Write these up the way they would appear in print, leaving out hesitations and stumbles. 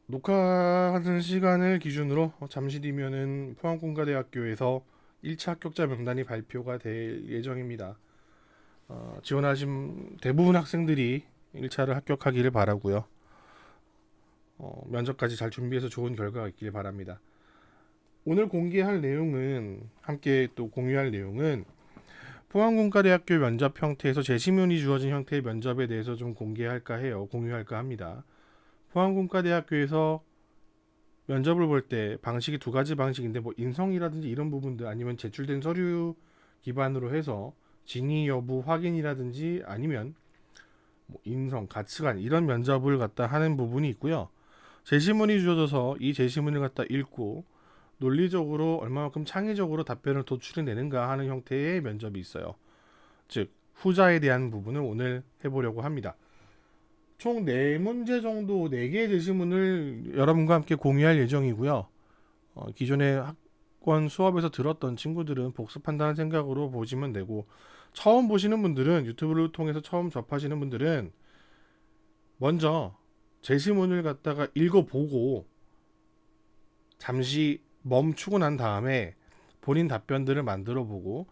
녹화하는 시간을 기준으로 잠시 뒤면은 포항공과대학교에서 1차 합격자 명단이 발표가 될 예정입니다. 지원하신 대부분 학생들이 1차를 합격하기를 바라고요. 면접까지 잘 준비해서 좋은 결과가 있길 바랍니다. 오늘 공개할 내용은 함께 또 공유할 내용은 포항공과대학교 면접 형태에서 재시문이 주어진 형태의 면접에 대해서 좀 공개할까 해요. 공유할까 합니다. 포항공과대학교에서 면접을 볼 때 방식이 두 가지 방식인데 뭐 인성이라든지 이런 부분들 아니면 제출된 서류 기반으로 해서 진위 여부 확인이라든지 아니면 뭐 인성, 가치관 이런 면접을 갖다 하는 부분이 있고요. 제시문이 주어져서 이 제시문을 갖다 읽고 논리적으로 얼마만큼 창의적으로 답변을 도출해내는가 하는 형태의 면접이 있어요. 즉 후자에 대한 부분을 오늘 해보려고 합니다. 총 4문제 정도 4개의 제시문을 여러분과 함께 공유할 예정이고요. 기존의 학원 수업에서 들었던 친구들은 복습한다는 생각으로 보시면 되고 처음 보시는 분들은 유튜브를 통해서 처음 접하시는 분들은 먼저 제시문을 갖다가 읽어보고 잠시 멈추고 난 다음에 본인 답변들을 만들어 보고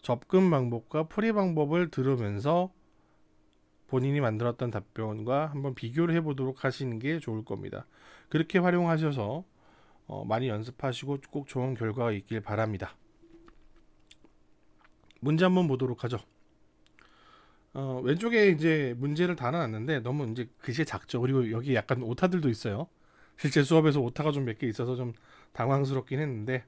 접근 방법과 풀이 방법을 들으면서 본인이 만들었던 답변과 한번 비교를 해보도록 하시는 게 좋을 겁니다. 그렇게 활용하셔서 많이 연습하시고 꼭 좋은 결과가 있길 바랍니다. 문제 한번 보도록 하죠. 왼쪽에 이제 문제를 달아놨는데 너무 이제 글씨 작죠. 그리고 여기 약간 오타들도 있어요. 실제 수업에서 오타가 좀 몇 개 있어서 좀 당황스럽긴 했는데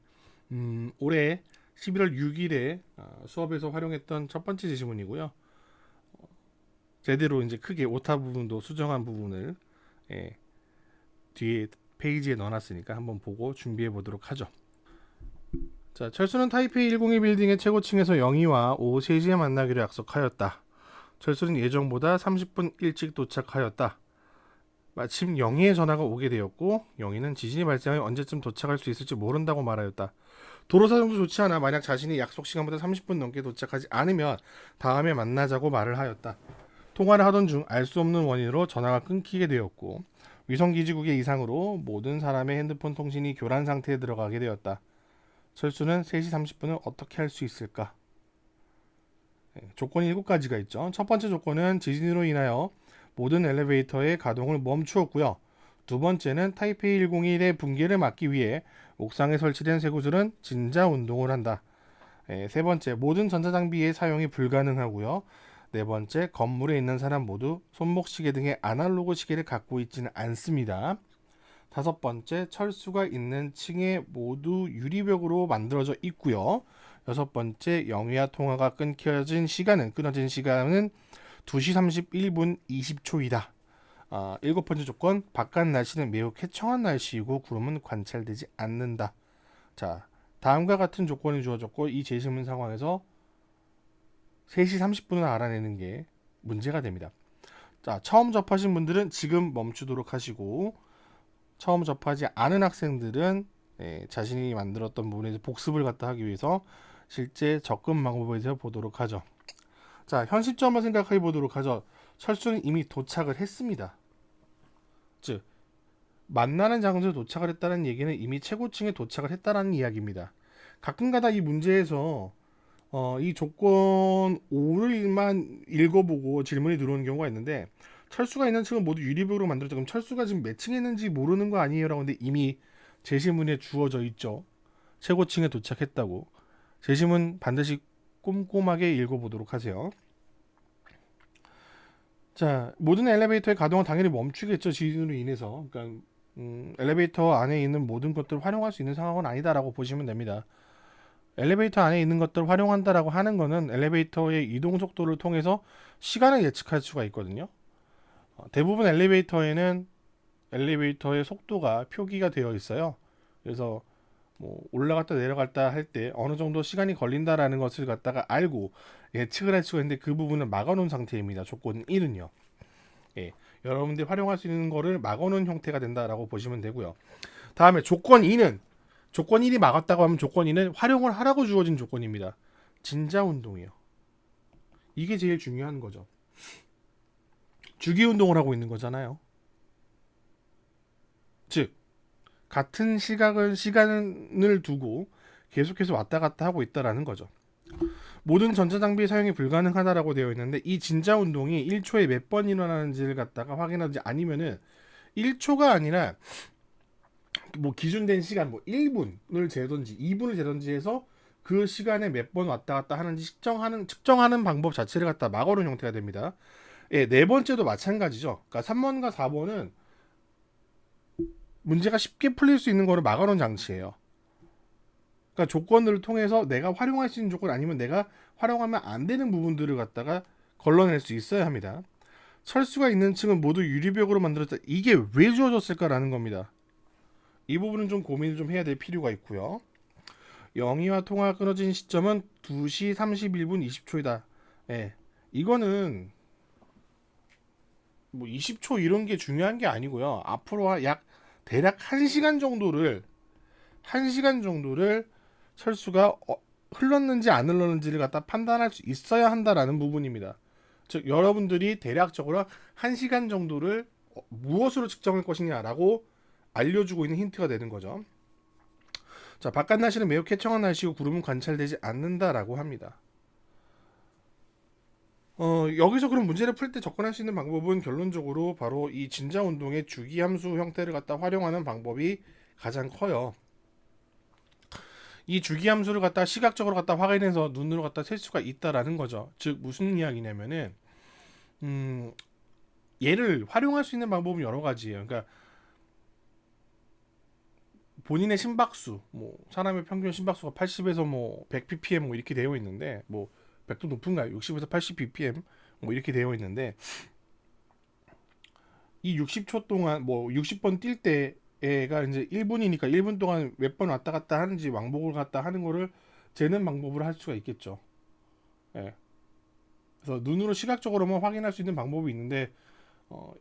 올해 11월 6일에 수업에서 활용했던 첫 번째 제시문이고요. 제대로 이제 크게 오타 부분도 수정한 부분을 예, 뒤에 페이지에 넣어놨으니까 한번 보고 준비해 보도록 하죠. 자, 철수는 타이페이 102 빌딩의 최고층에서 영희와 오후 3시에 만나기로 약속하였다. 철수는 예정보다 30분 일찍 도착하였다. 마침 영희의 전화가 오게 되었고 영희는 지진이 발생하여 언제쯤 도착할 수 있을지 모른다고 말하였다. 도로 사정도 좋지 않아 만약 자신이 약속 시간보다 30분 넘게 도착하지 않으면 다음에 만나자고 말을 하였다. 통화를 하던 중 알 수 없는 원인으로 전화가 끊기게 되었고 위성기지국의 이상으로 모든 사람의 핸드폰 통신이 교란 상태에 들어가게 되었다. 철수는 3시 30분을 어떻게 할 수 있을까? 조건이 7가지가 있죠. 첫 번째 조건은 지진으로 인하여 모든 엘리베이터의 가동을 멈추었고요. 두 번째는 타이페이 101의 붕괴를 막기 위해 옥상에 설치된 쇠구슬은 진자 운동을 한다. 세 번째, 모든 전자장비의 사용이 불가능하고요. 네 번째, 건물에 있는 사람 모두 손목 시계 등의 아날로그 시계를 갖고 있지는 않습니다. 다섯 번째, 철수가 있는 층에 모두 유리벽으로 만들어져 있고요. 여섯 번째, 영희와 통화가 끊어진 시간은 2시 31분 20초이다. 일곱 번째 조건, 바깥 날씨는 매우 쾌청한 날씨이고 구름은 관찰되지 않는다. 자, 다음과 같은 조건이 주어졌고 이 제시문 상황에서 3시 30분을 알아내는 게 문제가 됩니다. 자, 처음 접하신 분들은 지금 멈추도록 하시고 처음 접하지 않은 학생들은 자신이 만들었던 부분에서 복습을 갖다 하기 위해서 실제 접근 방법에 대해서 보도록 하죠. 자, 현 시점을 생각해 보도록 하죠. 철수는 이미 도착을 했습니다. 즉, 만나는 장소에 도착을 했다는 얘기는 이미 최고층에 도착을 했다는 이야기입니다. 가끔가다 이 문제에서 이 조건 5일만 읽어보고 질문이 들어오는 경우가 있는데 철수가 있는 층은 모두 유리벽으로 만들었다. 그럼 철수가 지금 몇 층에 있는지 모르는 거 아니에요? 라고 근데 이미 제시문에 주어져 있죠. 최고층에 도착했다고. 제시문 반드시 꼼꼼하게 읽어보도록 하세요. 자, 모든 엘리베이터의 가동은 당연히 멈추겠죠. 지진으로 인해서. 그러니까 엘리베이터 안에 있는 모든 것들을 활용할 수 있는 상황은 아니다라고 보시면 됩니다. 엘리베이터 안에 있는 것들을 활용한다라고 하는 거는 엘리베이터의 이동 속도를 통해서 시간을 예측할 수가 있거든요. 대부분 엘리베이터에는 엘리베이터의 속도가 표기가 되어 있어요. 그래서 뭐 올라갔다 내려갔다 할 때 어느 정도 시간이 걸린다라는 것을 갖다가 알고 예측을 할 수가 있는데 그 부분을 막아놓은 상태입니다. 조건 1은요. 예, 여러분들이 활용할 수 있는 거를 막아놓은 형태가 된다라고 보시면 되고요. 다음에 조건 2는 조건 1이 막았다고 하면 조건 2는 활용을 하라고 주어진 조건입니다. 진자 운동이요. 이게 제일 중요한 거죠. 주기 운동을 하고 있는 거잖아요. 즉 같은 시간을 두고 계속해서 왔다 갔다 하고 있다라는 거죠. 모든 전자장비 사용이 불가능하다라고 되어 있는데 이 진자 운동이 1초에 몇 번 일어나는지를 갖다가 확인하지 아니면은 1초가 아니라 뭐 기준된 시간 뭐 1분을 재든지 2분을 재든지 해서 그 시간에 몇 번 왔다 갔다 하는지 측정하는 방법 자체를 갖다 막아놓은 형태가 됩니다. 예, 네 번째도 마찬가지죠. 그러니까 3번과 4번은 문제가 쉽게 풀릴 수 있는 거를 막아놓은 장치예요. 그러니까 조건들을 통해서 내가 활용할 수 있는 조건 아니면 내가 활용하면 안 되는 부분들을 갖다가 걸러낼 수 있어야 합니다. 철수가 있는 층은 모두 유리벽으로 만들었다. 이게 왜 주어졌을까라는 겁니다. 이 부분은 좀 고민을 좀 해야 될 필요가 있고요. 영희와 통화가 끊어진 시점은 2시 31분 20초이다. 예, 이거는 뭐 20초 이런 게 중요한 게 아니고요. 앞으로 약 대략 1시간 정도를 철수가 흘렀는지 안 흘렀는지를 갖다 판단할 수 있어야 한다라는 부분입니다. 즉 여러분들이 대략적으로 1시간 정도를 무엇으로 측정할 것이냐라고 알려주고 있는 힌트가 되는 거죠. 자, 바깥 날씨는 매우 쾌청한 날씨고 구름은 관찰되지 않는다라고 합니다. 여기서 그럼 문제를 풀 때 접근할 수 있는 방법은 결론적으로 바로 이 진자 운동의 주기 함수 형태를 갖다 활용하는 방법이 가장 커요. 이 주기 함수를 갖다 시각적으로 갖다 확인해서 눈으로 갖다 셀 수가 있다라는 거죠. 즉 무슨 이야기냐면은 얘를 활용할 수 있는 방법은 여러 가지예요. 그러니까 본인의 심박수, 뭐 사람의 평균 심박수가 80에서 뭐 100 ppm 뭐 이렇게 되어 있는데 뭐 100도 높은가요? 60에서 80 ppm 뭐 이렇게 되어 있는데 이 60초 동안 뭐 60번 뛸 때가 이제 1분이니까 1분 동안 몇 번 왔다 갔다 하는지 왕복을 갖다 하는 거를 재는 방법을 할 수가 있겠죠. 예. 그래서 눈으로 시각적으로만 확인할 수 있는 방법이 있는데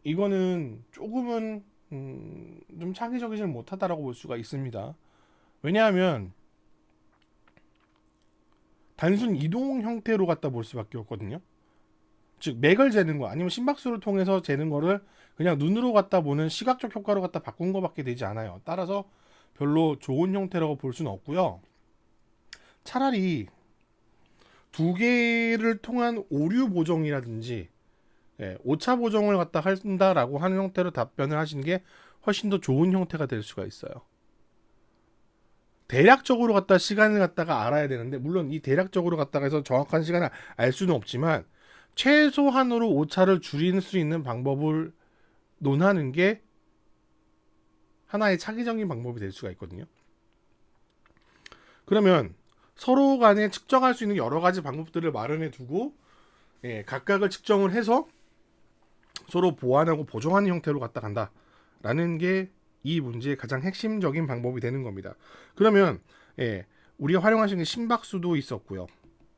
이거는 조금은 좀 창의적이지 못하다라고 볼 수가 있습니다. 왜냐하면 단순 이동 형태로 갖다 볼 수밖에 없거든요. 즉 맥을 재는 거 아니면 심박수를 통해서 재는 거를 그냥 눈으로 갖다 보는 시각적 효과로 갖다 바꾼 거밖에 되지 않아요. 따라서 별로 좋은 형태라고 볼 수는 없고요. 차라리 두 개를 통한 오류 보정이라든지 오차 보정을 갖다 한다라고 하는 형태로 답변을 하시는 게 훨씬 더 좋은 형태가 될 수가 있어요. 대략적으로 갖다 시간을 갖다가 알아야 되는데 물론 이 대략적으로 갖다가 해서 정확한 시간을 알 수는 없지만 최소한으로 오차를 줄일 수 있는 방법을 논하는 게 하나의 차기적인 방법이 될 수가 있거든요. 그러면 서로 간에 측정할 수 있는 여러 가지 방법들을 마련해 두고 각각을 측정을 해서 서로 보완하고 보정하는 형태로 갖다 간다라는 게 이 문제의 가장 핵심적인 방법이 되는 겁니다. 그러면 우리가 활용할 수 있는 심박수도 있었고요.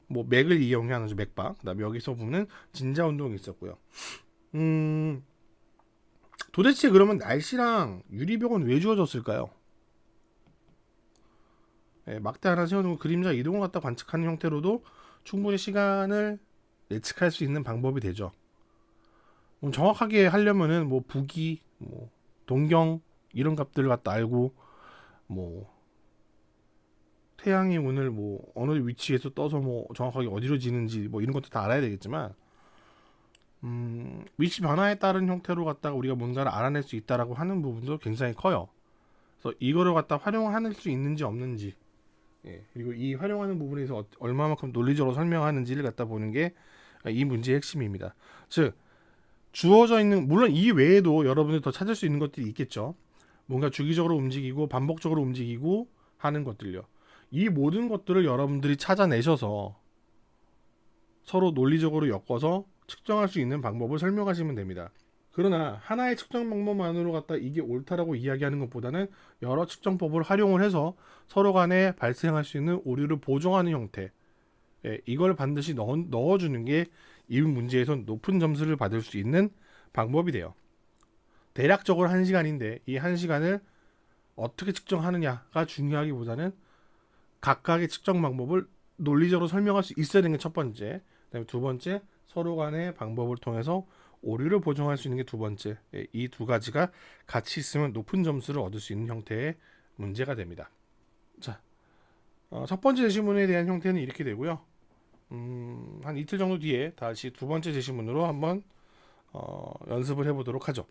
뭐 맥을 이용하는 맥박, 그다음에 여기서 보면 진자 운동이 있었고요. 도대체 그러면 날씨랑 유리벽은 왜 주어졌을까요? 막대 하나 세워두고 그림자 이동을 갖다 관측하는 형태로도 충분히 시간을 예측할 수 있는 방법이 되죠. 정확하게 하려면은 뭐 부기, 뭐 동경 이런 값들을 갖다 알고 뭐 태양이 오늘 뭐 어느 위치에서 떠서 뭐 정확하게 어디로 지는지 뭐 이런 것도 다 알아야 되겠지만 위치 변화에 따른 형태로 갖다가 우리가 뭔가를 알아낼 수 있다라고 하는 부분도 굉장히 커요. 그래서 이거를 갖다 활용할 수 있는지 없는지 그리고 이 활용하는 부분에서 얼마만큼 논리적으로 설명하는지를 갖다 보는 게 이 문제의 핵심입니다. 즉 주어져 있는 물론 이 외에도 여러분들 더 찾을 수 있는 것들이 있겠죠. 뭔가 주기적으로 움직이고 반복적으로 움직이고 하는 것들요. 이 모든 것들을 여러분들이 찾아내셔서 서로 논리적으로 엮어서 측정할 수 있는 방법을 설명하시면 됩니다. 그러나 하나의 측정 방법만으로 갖다 이게 옳다라고 이야기하는 것보다는 여러 측정법을 활용을 해서 서로 간에 발생할 수 있는 오류를 보정하는 형태 이걸 반드시 넣어주는 게 이 문제에서 높은 점수를 받을 수 있는 방법이 돼요. 대략적으로 1시간인데 이 1시간을 어떻게 측정하느냐가 중요하기보다는 각각의 측정 방법을 논리적으로 설명할 수 있어야 되는 게 첫 번째. 그다음에 두 번째 서로 간의 방법을 통해서 오류를 보정할 수 있는 게 두 번째. 이 두 가지가 같이 있으면 높은 점수를 얻을 수 있는 형태의 문제가 됩니다. 자, 첫 번째 제시문에 대한 형태는 이렇게 되고요. 한 이틀 정도 뒤에 다시 두 번째 제시문으로 한번 연습을 해보도록 하죠.